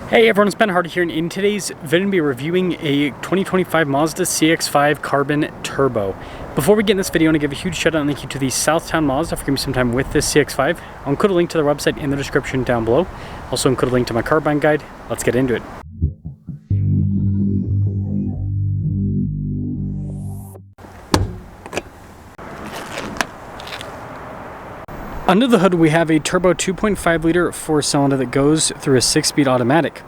Hey everyone, it's Ben Hardy here, and in today's video I'm going to be reviewing a 2025 Mazda CX-5 Carbon Turbo. Before we get in this video, I want to give a huge shout out and thank you to the Southtown Mazda for giving me some time with this CX-5. I'll include a link to their website in the description down below. Also include a link to my car buying guide. Let's get into it. Under the hood, we have a turbo 2.5 liter 4-cylinder that goes through a 6-speed automatic.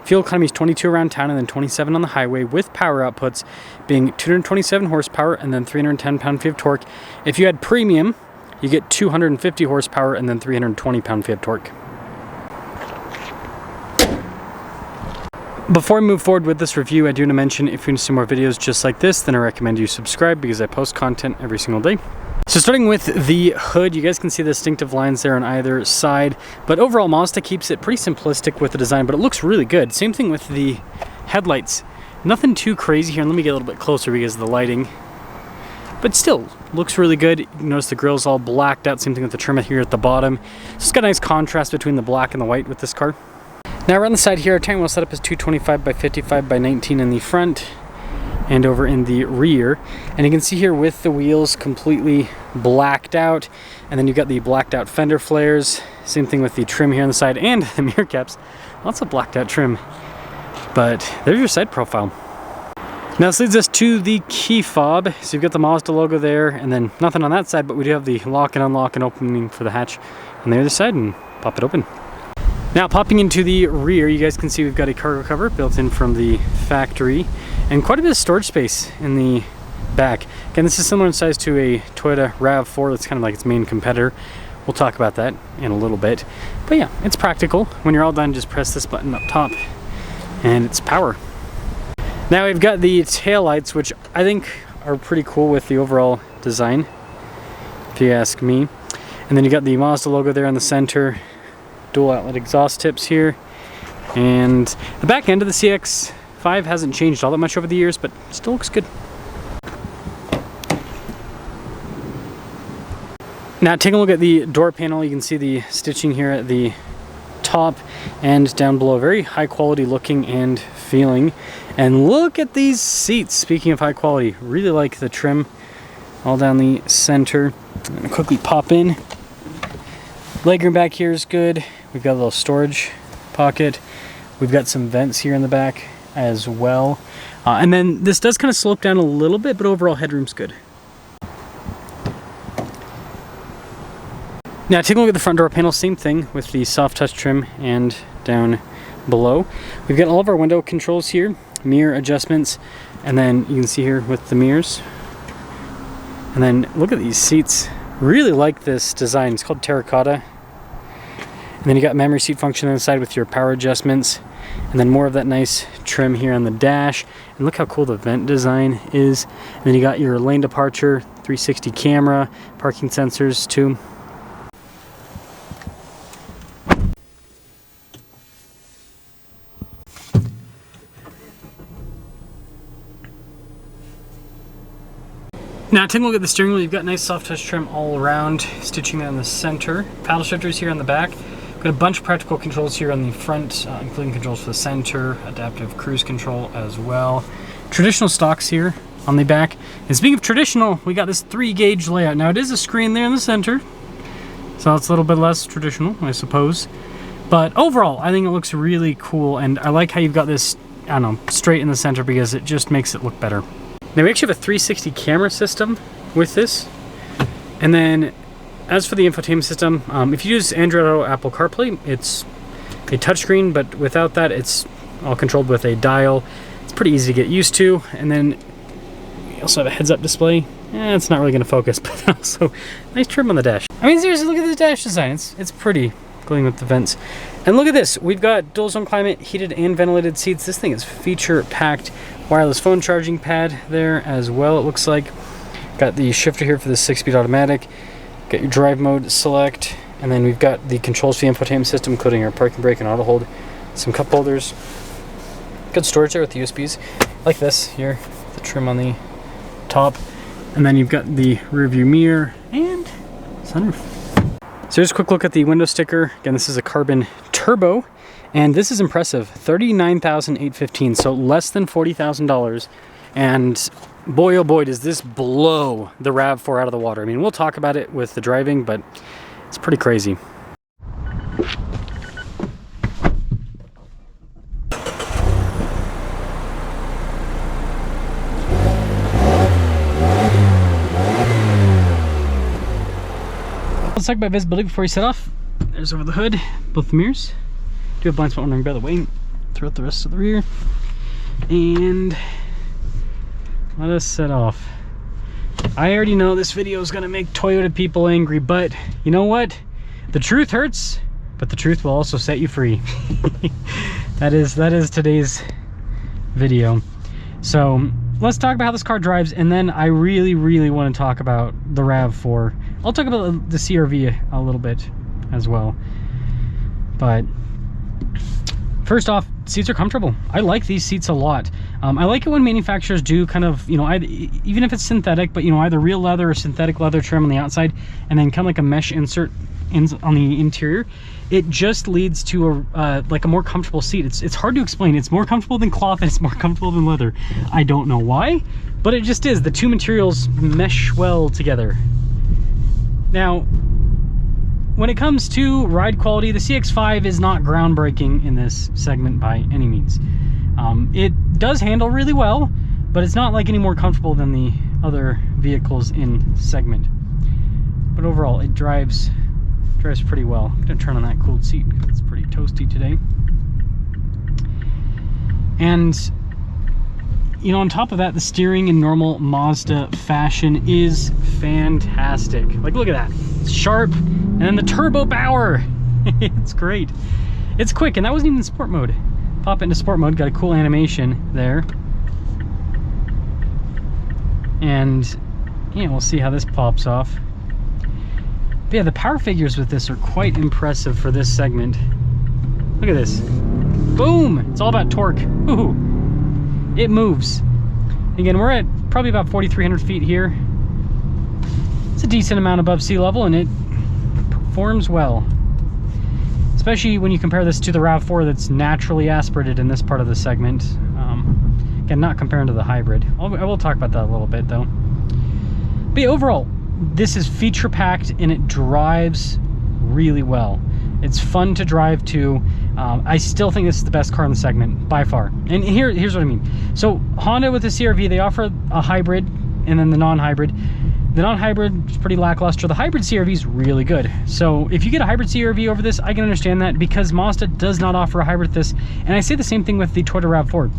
Fuel economy is 22 around town and then 27 on the highway, with power outputs being 227 horsepower and then 310 pound-feet of torque. If you had premium, you get 250 horsepower and then 320 pound-feet of torque. Before I move forward with this review, I do want to mention if you want to see more videos just like this, then I recommend you subscribe because I post content every single day. So starting with the hood, you guys can see the distinctive lines there on either side, but overall Mazda keeps it pretty simplistic with the design, but it looks really good. Same thing with the headlights. Nothing too crazy here, and let me get a little bit closer because of the lighting. But still, looks really good. You can notice the grill's all blacked out, same thing with the trim here at the bottom. So it's got a nice contrast between the black and the white with this car. Now around the side here, our tire wheel setup is 225 by 55 by 19 in the front and over in the rear, and you can see here with the wheels completely blacked out, and then you've got the blacked out fender flares. Same thing with the trim here on the side and the mirror caps. Lots of blacked out trim, but there's your side profile. Now this leads us to the key fob. So you've got the Mazda logo there, and then nothing on that side, but we do have the lock and unlock and opening for the hatch on the other side, and pop it open. Now popping into the rear, you guys can see we've got a cargo cover built in from the factory and quite a bit of storage space in the back. Again, this is similar in size to a Toyota RAV4 that's kind of like its main competitor. We'll talk about that in a little bit. But yeah, it's practical. When you're all done, just press this button up top and it's power. Now we've got the taillights, which I think are pretty cool with the overall design, if you ask me. And then you got the Mazda logo there in the center. Dual outlet exhaust tips here, and the back end of the CX-5 hasn't changed all that much over the years, but still looks good. Now taking a look at the door panel, you can see the stitching here at the top and down below. Very high quality looking and feeling. And look at these seats. Speaking of high quality, really like the trim all down the center. I'm gonna quickly pop in. Legroom back here is good. We've got a little storage pocket. We've got some vents here in the back as well. And then this does kind of slope down a little bit, but overall headroom's good. Now taking a look at the front door panel, same thing with the soft touch trim and down below. We've got all of our window controls here, mirror adjustments, and then you can see here with the mirrors. And then look at these seats. Really like this design. It's called terracotta. And then you got memory seat function on the side with your power adjustments, and then more of that nice trim here on the dash. And look how cool the vent design is. And then you got your lane departure, 360 camera, parking sensors too. Now taking a look at the steering wheel, you've got nice soft touch trim all around, stitching that in the center. Paddle shifters here on the back. Got a bunch of practical controls here on the front, including controls for the center, adaptive cruise control as well. Traditional stocks here on the back. And speaking of traditional, we got this 3-gauge layout. Now it is a screen there in the center, so it's a little bit less traditional, I suppose. But overall, I think it looks really cool, and I like how you've got this, I don't know, straight in the center because it just makes it look better. Now we actually have a 360 camera system with this, and then as for the infotainment system, if you use Android Auto, Apple CarPlay, it's a touchscreen, but without that, it's all controlled with a dial. It's pretty easy to get used to, and then we also have a heads-up display. It's not really going to focus, but also nice trim on the dash. I mean, seriously, look at the dash design. It's pretty, going with the vents. And look at this. We've got dual zone climate, heated and ventilated seats. This thing is feature-packed. Wireless phone charging pad there as well, it looks like. Got the shifter here for the 6-speed automatic. Got your drive mode select, and then we've got the controls for the infotainment system, including our parking brake and auto hold, some cup holders. Good storage there with the USBs, like this here, the trim on the top, and then you've got the rear view mirror and sunroof. So here's a quick look at the window sticker. Again, this is a Carbon Turbo, And this is impressive, $39,815, so less than $40,000. And boy, oh boy, does this blow the RAV4 out of the water. I mean, we'll talk about it with the driving, but it's pretty crazy. Let's talk about visibility before you set off. There's over the hood, both the mirrors. Do have blind spot warning by the way throughout the rest of the rear. And let us set off. I already know this video is gonna make Toyota people angry, but you know what? The truth hurts, but the truth will also set you free. that is today's video. So let's talk about how this car drives, and then I really want to talk about the RAV4. I'll talk about the CR-V a little bit as well. But first off, seats are comfortable. I like these seats a lot. I like it when manufacturers do kind of, you know, even if it's synthetic, but you know, either real leather or synthetic leather trim on the outside, and then kind of like a mesh insert on the interior. It just leads to a like a more comfortable seat. It's hard to explain. It's more comfortable than cloth and it's more comfortable than leather. I don't know why, but it just is. The two materials mesh well together. Now, when it comes to ride quality, the CX-5 is not groundbreaking in this segment by any means. It does handle really well, but it's not like any more comfortable than the other vehicles in segment. But overall, it drives pretty well. I'm gonna turn on that cooled seat because it's pretty toasty today. And you know, on top of that, the steering in normal Mazda fashion is fantastic. Like, look at that. It's sharp, and then the turbo power. It's great. It's quick, and that wasn't even in sport mode. Pop it into sport mode, got a cool animation there. And yeah, we'll see how this pops off. But yeah, the power figures with this are quite impressive for this segment. Look at this. Boom! It's all about torque. Ooh. It moves. Again, we're at probably about 4,300 feet here. It's a decent amount above sea level, and it performs well. Especially when you compare this to the RAV4 that's naturally aspirated in this part of the segment. Again, not comparing to the hybrid. I will talk about that a little bit though. But yeah, overall, this is feature packed and it drives really well. It's fun to drive too. I still think this is the best car in the segment by far. And here's what I mean. So Honda with the CR-V, they offer a hybrid and then the non-hybrid. The non-hybrid is pretty lackluster. The hybrid CR-V is really good. So if you get a hybrid CR-V over this, I can understand that because Mazda does not offer a hybrid with this. And I say the same thing with the Toyota RAV4.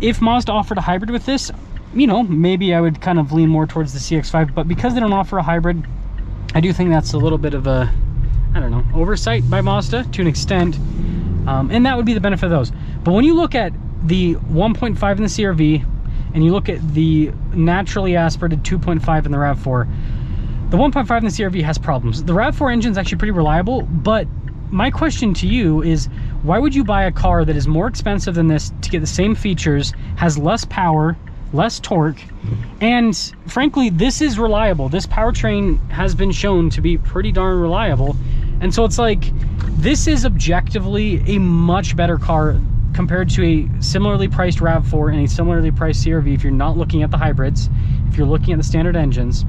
If Mazda offered a hybrid with this, you know, maybe I would kind of lean more towards the CX-5, but because they don't offer a hybrid, I do think that's a little bit of a, I don't know, oversight by Mazda to an extent, and that would be the benefit of those. But when you look at the 1.5 in the CR-V, and you look at the naturally aspirated 2.5 in the RAV4, the 1.5 in the CR-V has problems. The RAV4 engine is actually pretty reliable, but my question to you is, why would you buy a car that is more expensive than this to get the same features, has less power, less torque, and frankly, this is reliable. This powertrain has been shown to be pretty darn reliable. And so it's like, this is objectively a much better car compared to a similarly priced RAV4 and a similarly priced CR-V if you're not looking at the hybrids, if you're looking at the standard engines.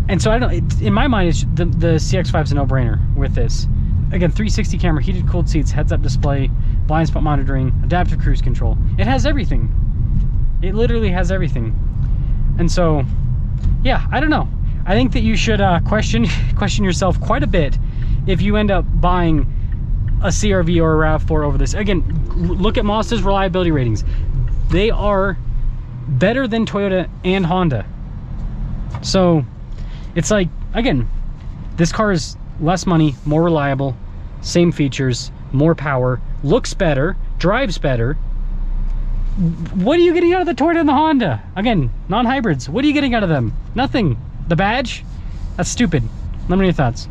And so I don't, in my mind, it's the CX-5 is a no-brainer with this. Again, 360 camera, heated cooled seats, heads-up display, blind spot monitoring, adaptive cruise control. It has everything. It literally has everything. And so, yeah, I don't know. I think that you should question yourself quite a bit if you end up buying a CR-V or a RAV4 over this. Again, look at Mazda's reliability ratings. They are better than Toyota and Honda. So it's like, again, this car is less money, more reliable, same features, more power, looks better, drives better. What are you getting out of the Toyota and the Honda? Again, non-hybrids. What are you getting out of them? Nothing. The badge? That's stupid. Let me know your thoughts.